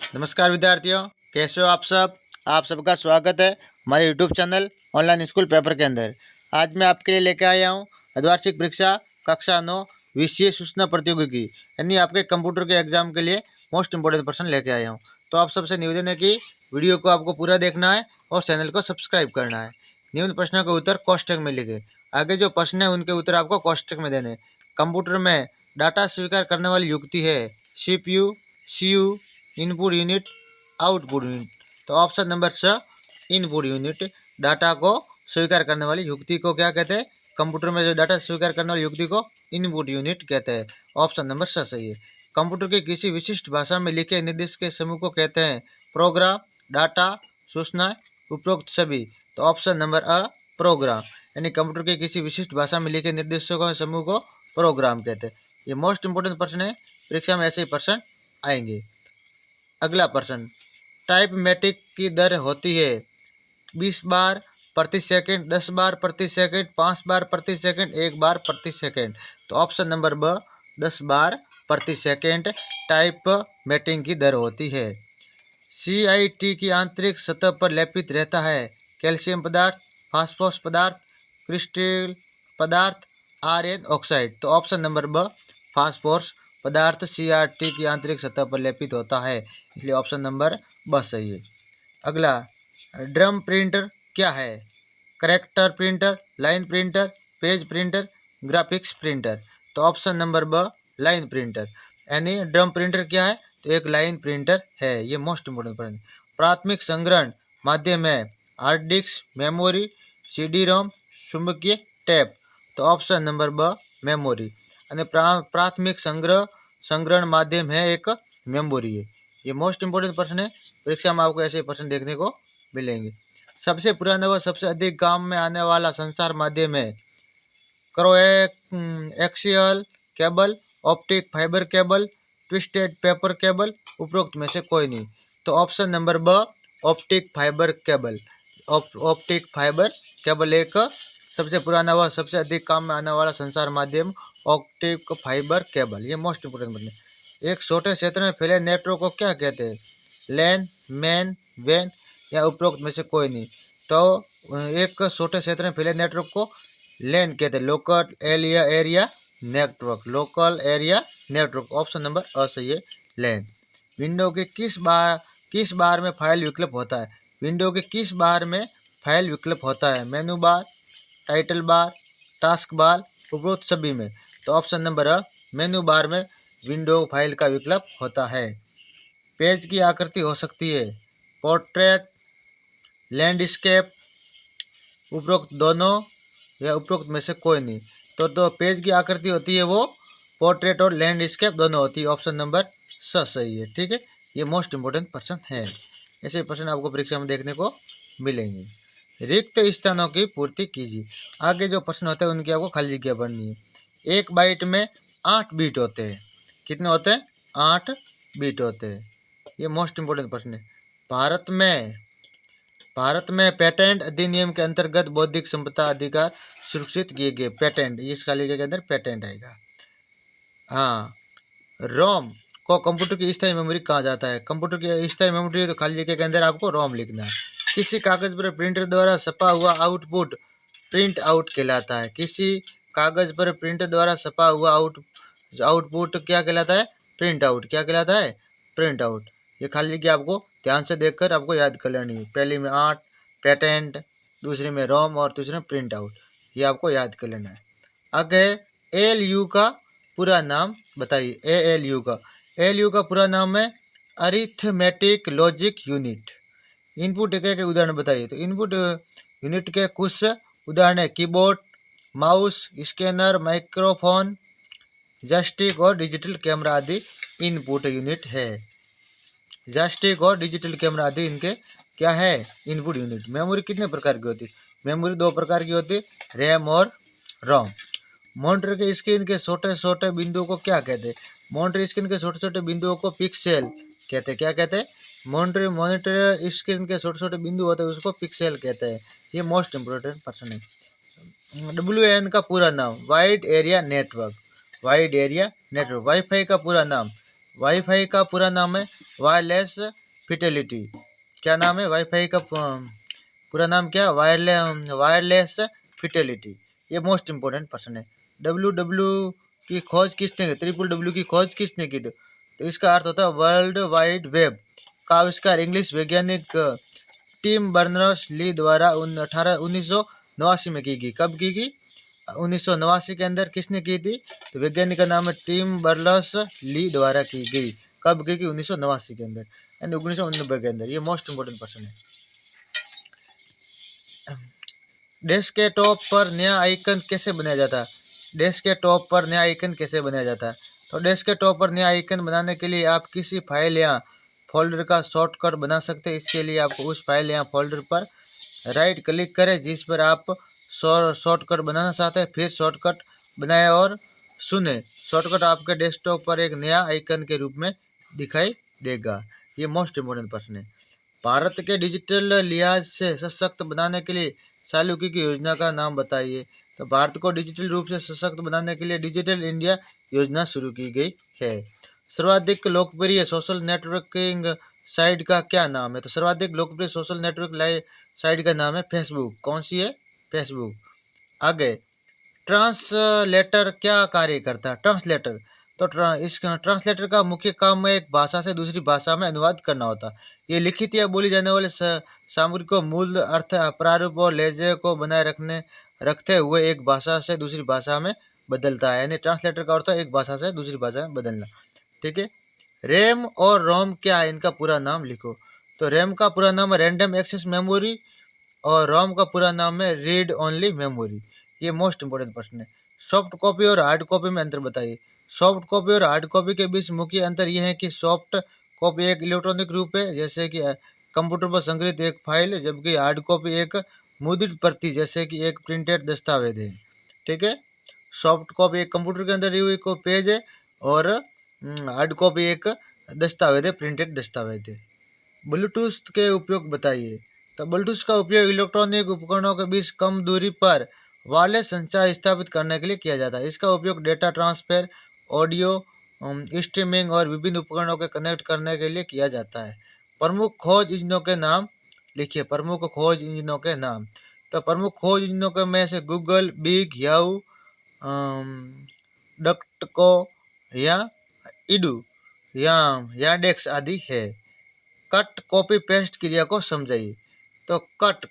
नमस्कार विद्यार्थियों, कैसे हो आप सब। आप सबका स्वागत है हमारे YouTube channel online school paper के अंदर। आज मैं आपके लिए लेकर आया हूँ अर्धवार्षिक परीक्षा कक्षा 9 विषय सूचना प्रौद्योगिकी यानी आपके कंप्यूटर के एग्जाम के लिए मोस्ट इंपोर्टेंट प्रश्न लेके आया हूँ। तो आप सबसे निवेदन है कि वीडियो को आपको पूरा देखना है और चैनल को सब्सक्राइब करना है। निम्न प्रश्नों के उत्तर कोष्टक में लिखे। आगे जो प्रश्न है उनके उत्तर आपको कोष्टक में देने। कंप्यूटर में डाटा स्वीकार करने वाली युक्ति है CPU, CU, input unit, output unit. तो ऑप्शन नंबर स इनपुट यूनिट। डाटा को स्वीकार करने वाली युक्ति को क्या कहते हैं? कंप्यूटर में जो डाटा स्वीकार करने वाली युक्ति को इनपुट यूनिट कहते हैं। ऑप्शन नंबर स सही है। कंप्यूटर की किसी विशिष्ट भाषा में लिखे निर्देश के समूह को कहते हैं प्रोग्राम, डाटा, सूचना, उपरोक्त सभी। तो ऑप्शन नंबर अ प्रोग्राम, यानी कंप्यूटर के किसी विशिष्ट भाषा में लिखे निर्देशों का समूह को प्रोग्राम कहते हैं। ये मोस्ट इंपोर्टेंट प्रश्न है, परीक्षा में ऐसे ही प्रश्न आएंगे। अगला प्रश्न, टाइपमेटिक की दर होती है 20 बार प्रति सेकंड, 10 बार प्रति सेकंड, 5 बार प्रति सेकंड, 1 बार प्रति सेकंड। तो ऑप्शन नंबर ब 10 बार प्रति सेकंड टाइपमेटिक की दर होती है। CIT की आंतरिक सतह पर लेपित रहता है कैल्शियम पदार्थ, फास्फोरस पदार्थ, क्रिस्टल पदार्थ, आयरन ऑक्साइड। तो ऑप्शन नंबर ब फास्फोरस पदार्थ CRT की आंतरिक सतह पर लेपित होता है, इसलिए ऑप्शन नंबर ब सही है। अगला, ड्रम प्रिंटर क्या है? Character printer, line printer, page printer, graphics printer. तो ऑप्शन नंबर ब लाइन प्रिंटर, यानी ड्रम प्रिंटर क्या है? तो एक लाइन प्रिंटर है। ये मोस्ट इंपोर्टेंट पॉइंट। प्राथमिक संग्रहण माध्यम है हार्ड डिस्क, मेमोरी, CD-ROM, चुंबकीय टेप। तो ऑप्शन नंबर ब मेमोरी, यानी प्राथमिक संग्रहण माध्यम है एक मेमोरी है। ये मोस्ट इंपोर्टेंट प्रश्न है, परीक्षा में आपको ऐसे प्रश्न देखने को मिलेंगे। सबसे पुराना व सबसे अधिक काम में आने वाला संचार माध्यम है axial cable, optic fibre cable, twisted paper cable, उपरोक्त में से कोई नहीं। तो ऑप्शन नंबर ब optic fibre cable. Optic fibre cable एक सबसे पुराना व सबसे अधिक काम में आने वाला संचार माध्यम ऑप्टिक फाइबर केबल। ये मोस्ट इंपोर्टेंट प्रश्न। एक छोटे क्षेत्र में फैले नेटवर्क को क्या कहते हैं? लैन, मैन, वैन या उपरोक्त में से कोई नहीं। तो एक छोटे क्षेत्र में फैले नेटवर्क को लैन कहते हैं, local area network, local area network. Option number अ सही है, लैन। विंडो के किस बार में फाइल विकल्प होता है? विंडो के किस बार में फाइल विकल्प होता है? मेनू बार, टाइटल बार, टास्क बार, उपरोक्त सभी में। तो ऑप्शन नंबर अ मेनू बार में विंडो फाइल का विकल्प होता है। पेज की आकृति हो सकती है पोर्ट्रेट, लैंडस्केप, उपरोक्त दोनों या उपरोक्त में से कोई नहीं। तो पेज की आकृति होती है वो पोर्ट्रेट और लैंडस्केप दोनों होती है। ऑप्शन नंबर स सही है। ठीक है, ये मोस्ट इंपोर्टेंट प्रश्न है। ऐसे प्रश्न आपको परीक्षा में देखने को मिलेंगे। रिक्त स्थानों की पूर्ति कीजिए। आगे जो प्रश्न होते हैं उनकी आपको खाली जगह भरनी है। एक बाइट में 8 बीट होते हैं। कितने होते हैं? 8 बीट होते हैं। ये मोस्ट इंपोर्टेंट प्रश्न है। भारत में पेटेंट अधिनियम के अंतर्गत बौद्धिक संपदा अधिकार सुरक्षित किए गए। पेटेंट, इस खाली जगह के अंदर पेटेंट आएगा। हाँ, रोम को कंप्यूटर की स्थायी मेमोरी कहा जाता है। कंप्यूटर की स्थायी मेमोरी तो खाली जगह के अंदर आपको रोम लिखना है। किसी कागज पर प्रिंटर द्वारा छपा हुआ आउटपुट प्रिंट आउट कहलाता है। किसी कागज पर प्रिंटर द्वारा छपा हुआ आउटपुट क्या कहलाता है? Print out. क्या कहलाता है? Print out. ये खाली जगह आपको ध्यान से देखकर आपको याद कर लेनी है। पहली में 8 पेटेंट, दूसरी में रोम और तीसरे में प्रिंट आउट। ये आपको याद कर लेना है। आगे ALU का पूरा नाम बताइए। ALU का पूरा नाम है अरिथमेटिक लॉजिक यूनिट। इनपुट के उदाहरण बताइए। तो इनपुट यूनिट के कुछ उदाहरण है keyboard, mouse, scanner, microphone, joystick और डिजिटल कैमरा आदि इनपुट यूनिट है। जॉयस्टिक और डिजिटल कैमरा आदि इनके क्या है? Input unit. मेमोरी कितने प्रकार की होती है? मेमोरी 2 प्रकार की होती है, रैम और रोम। मॉनिटर के स्क्रीन के छोटे छोटे बिंदुओं को क्या कहते हैं? मॉनिटर स्क्रीन के छोटे छोटे बिंदुओं को पिक्सेल कहते हैं। क्या कहते हैं? मॉनिटर स्क्रीन के छोटे छोटे बिंदु होते हैं उसको पिक्सेल कहते हैं। ये मोस्ट इंपोर्टेंट प्रश्न है। WAN का पूरा नाम wide area network. Wide area network. Wifi का पूरा नाम है वायरलेस फिडेलिटी। क्या नाम है वाईफाई का पूरा नाम क्या? Wireless Fidelity. ये मोस्ट इंपॉर्टेंट क्वेश्चन है। डब्ल्यू डब्ल्यू की खोज किसने की? ट्रिपल डब्ल्यू की खोज किसने की? तो इसका अर्थ होता है वर्ल्ड वाइड वेब का आविष्कार इंग्लिश वैज्ञानिक टिम बर्नर्स ली द्वारा 1989 में की गई। कब की गई? 1989 के अंदर। किसने की थी? तो वैज्ञानिक का नाम है टिम बर्नर्स ली द्वारा की गई। कब की गई? 1989 के अंदर यानी 1989 के अंदर। ये मोस्ट इंपोर्टेंट क्वेश्चन है। डेस्कटॉप पर नया आइकन कैसे बनाया जाता है? डेस्कटॉप पर नया आइकन कैसे बनाया जाता है? तो डेस्कटॉप पर नया आइकन बनाने के लिए आप किसी फाइल या फोल्डर का शॉर्टकट बना सकते हैं। इसके लिए आपको उस फाइल या फोल्डर पर राइट क्लिक करें जिस पर आप शॉर्टकट बनाना चाहते हैं, फिर शॉर्टकट बनाएं और सुने। शॉर्टकट आपके डेस्कटॉप पर एक नया आइकन के रूप में दिखाई देगा। ये मोस्ट इंपोर्टेंट प्रश्न है। भारत के डिजिटल लिहाज से सशक्त बनाने के लिए चालू की गई योजना का नाम बताइए। तो भारत को डिजिटल रूप से सशक्त बनाने के लिए डिजिटल इंडिया योजना शुरू की गई है। सर्वाधिक लोकप्रिय सोशल नेटवर्किंग साइट का क्या नाम है? तो सर्वाधिक लोकप्रिय सोशल नेटवर्क साइट का नाम है फेसबुक। कौन सी है? फेसबुक। आगे, ट्रांसलेटर क्या कार्य करता है? ट्रांसलेटर तो इस ट्रांसलेटर का मुख्य काम एक भाषा से दूसरी भाषा में अनुवाद करना होता है। ये लिखित या बोली जाने वाले सामग्री को मूल अर्थ, प्रारूप और लहजे को बनाए रखते हुए एक भाषा से दूसरी भाषा में बदलता है। यानी ट्रांसलेटर का अर्थ है एक भाषा से दूसरी भाषा में बदलना। ठीक है। रैम और रोम क्या है? इनका पूरा नाम लिखो। तो रैम का पूरा नाम है रैंडम एक्सेस मेमोरी और रोम का पूरा नाम है रीड ओनली मेमोरी। ये मोस्ट इंपोर्टेंट प्रश्न है। सॉफ्ट कॉपी और हार्ड कॉपी में अंतर बताइए। सॉफ्ट कॉपी और हार्ड कॉपी के बीच मुख्य अंतर यह है कि सॉफ्ट कॉपी एक इलेक्ट्रॉनिक रूप है, जैसे कि कंप्यूटर पर संग्रहित एक फाइल है, जबकि हार्ड कॉपी एक मुद्रित प्रति जैसे कि एक प्रिंटेड दस्तावेज है। ठीक है। सॉफ्ट कॉपी एक कंप्यूटर के अंदर हुई को पेज है और हार्ड कॉपी एक दस्तावेज है, प्रिंटेड दस्तावेज है। ब्लूटूथ के उपयोग बताइए। तो ब्लूटूथ का उपयोग इलेक्ट्रॉनिक उपकरणों के बीच कम दूरी पर वायरलेस संचार स्थापित करने के लिए किया जाता है। इसका उपयोग डेटा ट्रांसफर, ऑडियो स्ट्रीमिंग और विभिन्न उपकरणों के कनेक्ट करने के लिए किया जाता है। प्रमुख खोज इंजनों के नाम लिखिए। प्रमुख खोज इंजनों के नाम। तो प्रमुख खोज इंजनों के में से गूगल, बिग, याहू, डक्टको या इडू या याडेक्स आदि है। कट कॉपी पेस्ट क्रिया को समझाइए। तो कट,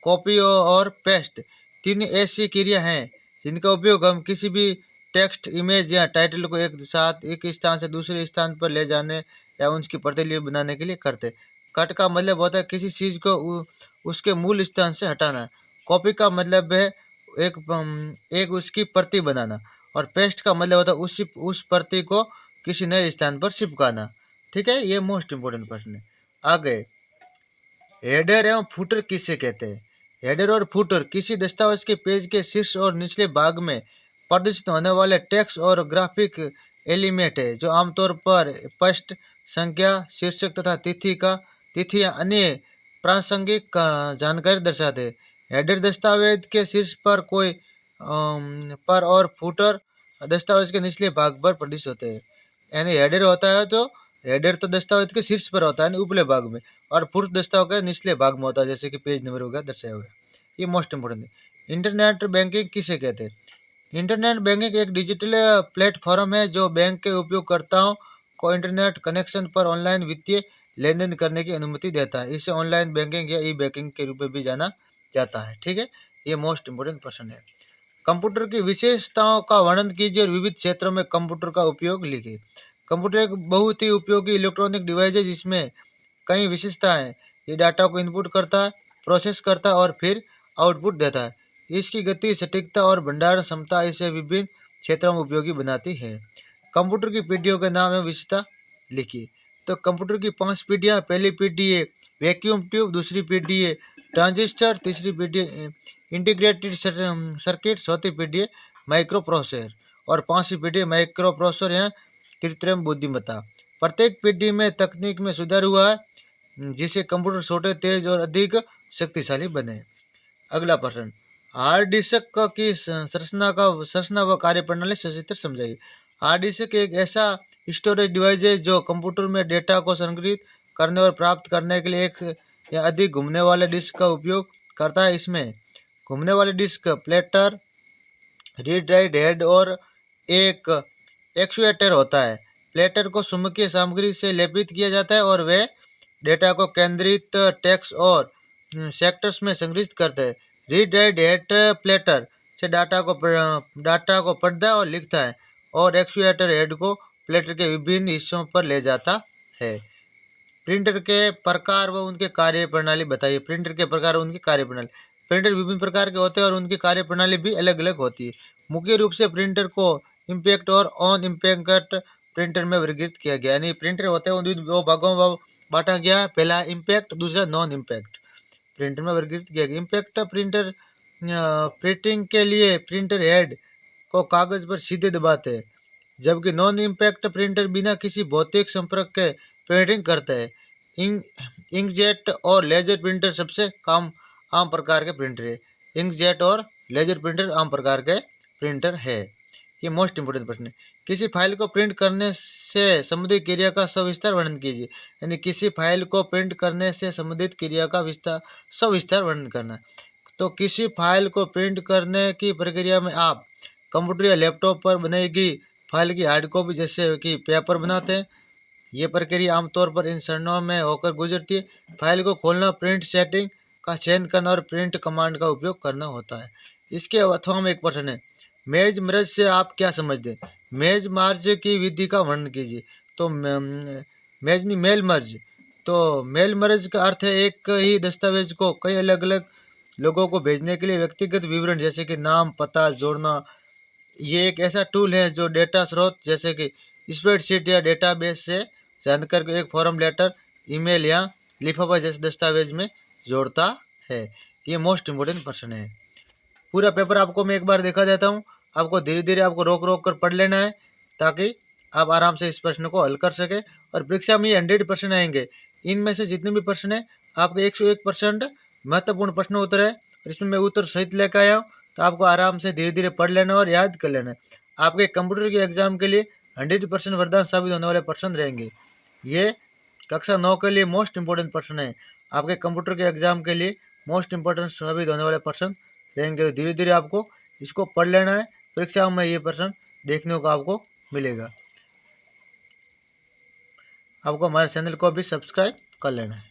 कॉपी और पेस्ट तीन ऐसी क्रिया हैं जिनका उपयोग हम किसी भी टेक्स्ट, इमेज या टाइटल को एक साथ एक स्थान से दूसरे स्थान पर ले जाने या उसकी प्रतिलिपि बनाने के लिए करते। कट का मतलब होता है किसी चीज़ को उसके मूल स्थान से हटाना। कॉपी का मतलब है एक उसकी प्रति बनाना और पेस्ट का मतलब होता है उस प्रति को किसी नए स्थान पर चिपकाना। ठीक है। ये मोस्ट इंपोर्टेंट प्रश्न है। आगे, हेडर एवं फुटर किसे कहते हैं? हेडर और फुटर किसी दस्तावेज के पेज के शीर्ष और निचले भाग में प्रदर्शित होने वाले टेक्स्ट और ग्राफिक एलिमेंट है जो आमतौर पर पृष्ठ संख्या, शीर्षक तथा तिथि या अन्य प्रासंगिक जानकारी दर्शाते हैं। हेडर दस्तावेज के शीर्ष पर पर और फुटर दस्तावेज के निचले भाग पर प्रदर्शित होते हैं। यानी हेडर होता है तो हेडर तो दस्तावेज के शीर्ष पर होता है उपले भाग में, और फुट दस्तावेज के निचले भाग में होता है, जैसे कि पेज नंबर हो गया दर्शाया हुआ है। ये मोस्ट इंपोर्टेंट है। इंटरनेट बैंकिंग किसे कहते हैं? इंटरनेट बैंकिंग एक डिजिटल प्लेटफॉर्म है जो बैंक के उपयोगकर्ताओं को इंटरनेट कनेक्शन पर ऑनलाइन वित्तीय लेन देन करने की अनुमति देता है। इसे ऑनलाइन बैंकिंग या ई बैंकिंग के रूप में भी जाना जाता है। ठीक है। ये मोस्ट इंपोर्टेंट प्रश्न है। कंप्यूटर की विशेषताओं का वर्णन कीजिए और विविध क्षेत्रों में कंप्यूटर का उपयोग लिखिए। कंप्यूटर एक बहुत ही उपयोगी इलेक्ट्रॉनिक डिवाइस है जिसमें कई विशेषताएं हैं। ये डाटा को इनपुट करता है, प्रोसेस करता है और फिर आउटपुट देता है। इसकी गति, सटीकता और भंडारण क्षमता इसे विभिन्न क्षेत्रों में उपयोगी बनाती है। कंप्यूटर की पीढ़ियों के नाम एवं विशेषता लिखिए। तो कंप्यूटर की 5 पीढ़ियाँ। पहली पीढ़ी है वैक्यूम ट्यूब, दूसरी पीढ़ी है ट्रांजिस्टर, तीसरी पीढ़ी इंटीग्रेटेड सर्किट, चौथी पीढ़ी है माइक्रो प्रोसेसर और पांचवी पीढ़ी माइक्रो प्रोसेसर या कृत्रिम बुद्धिमत्ता। प्रत्येक पीढ़ी में तकनीक में सुधार हुआ है जिससे कंप्यूटर छोटे, तेज और अधिक शक्तिशाली बने। अगला प्रश्न, हार्ड डिस्क की संरचना व कार्यप्रणाली सचित्र समझाइए। हार्ड डिस्क एक ऐसा स्टोरेज डिवाइसेज जो कंप्यूटर में डेटा को संग्रहित करने और प्राप्त करने के लिए एक या अधिक घूमने वाले डिस्क का उपयोग करता है। इसमें घूमने वाले disk, platter, read write head और एक एक्चुएटर होता है। प्लेटर को चुंबकीय सामग्री से लेपित किया जाता है और वे डेटा को केंद्रित टेक्स्ट और सेक्टर्स में संग्रहित करते हैं। रीड राइट हेड प्लेटर से डाटा को पढ़ता है और लिखता है और एक्चुएटर हेड को प्लेटर के विभिन्न हिस्सों पर ले जाता है। प्रिंटर के प्रकार व उनके कार्यप्रणाली बताइए। प्रिंटर के प्रकार और उनकी कार्यप्रणाली। प्रिंटर विभिन्न प्रकार के होते हैं और उनकी कार्यप्रणाली भी अलग अलग होती है। मुख्य रूप से प्रिंटर को इम्पैक्ट और ऑन इम्पैक्ट प्रिंटर में वर्गीकृत किया गया। यानी प्रिंटर होते हैं उन दो भागों में बांटा गया है। पहला इम्पैक्ट, दूसरा नॉन इम्पैक्ट प्रिंटर में वर्गीकृत किया गया। इम्पैक्ट प्रिंटर प्रिंटिंग के लिए प्रिंटर हेड को कागज पर सीधे दबाते हैं, जबकि नॉन इम्पैक्ट प्रिंटर बिना किसी भौतिक संपर्क के प्रिंटिंग करते हैं। इंकजेट और लेजर प्रिंटर सबसे आम प्रकार के प्रिंटर है। इंकजेट और लेजर प्रिंटर आम प्रकार के प्रिंटर है। ये मोस्ट इंपोर्टेंट प्रश्न है। किसी फाइल को प्रिंट करने से संबंधित क्रिया का सविस्तार वर्णन कीजिए। यानी किसी फाइल को प्रिंट करने से संबंधित क्रिया का सविस्तार वर्णन करना। तो किसी फाइल को प्रिंट करने की प्रक्रिया में आप कंप्यूटर या लैपटॉप पर बनाई गई फाइल की हार्ड कॉपी जैसे कि पेपर बनाते हैं। ये प्रक्रिया आमतौर पर इन चरणों में होकर गुजरती है। फाइल को खोलना, प्रिंट सेटिंग का चयन करना और प्रिंट कमांड का उपयोग करना होता है। इसके अथवा में एक प्रश्न है, मेज मर्ज से आप क्या समझते हैं? मेज मर्ज की विधि का वर्णन कीजिए। तो मेल मर्ज। तो मेल मर्ज का अर्थ है एक ही दस्तावेज को कई अलग अलग लोगों को भेजने के लिए व्यक्तिगत विवरण जैसे कि नाम, पता जोड़ना। ये एक ऐसा टूल है जो डेटा स्रोत जैसे कि स्प्रेडशीट या डेटाबेस से जानकारी को एक फॉर्म, लेटर, ईमेल या लिफाफा जैसे दस्तावेज में जोड़ता है। ये मोस्ट इंपोर्टेंट प्रश्न है। पूरा पेपर आपको मैं एक बार दिखा देता हूँ। आपको धीरे धीरे आपको रोक रोक कर पढ़ लेना है ताकि आप आराम से इस प्रश्न को हल कर सके। और परीक्षा में ये 100% आएंगे। इनमें से जितने भी प्रश्न है आपके 101% महत्वपूर्ण प्रश्न उत्तर है और इसमें मैं उत्तर सहित लेकर आया हूँ। तो आपको आराम से धीरे धीरे पढ़ लेना और याद कर लेना है। आपके कंप्यूटर के एग्जाम के लिए 100% वरदान साबित होने वाले प्रश्न रहेंगे। ये कक्षा 9 के लिए मोस्ट इंपोर्टेंट प्रश्न है। आपके कंप्यूटर के एग्जाम के लिए मोस्ट इंपोर्टेंट साबित होने वाले प्रश्न रहेंगे। तो धीरे धीरे आपको इसको पढ़ लेना है। परीक्षा में ये प्रश्न देखने को आपको मिलेगा। आपको हमारे चैनल को भी सब्सक्राइब कर लेना है।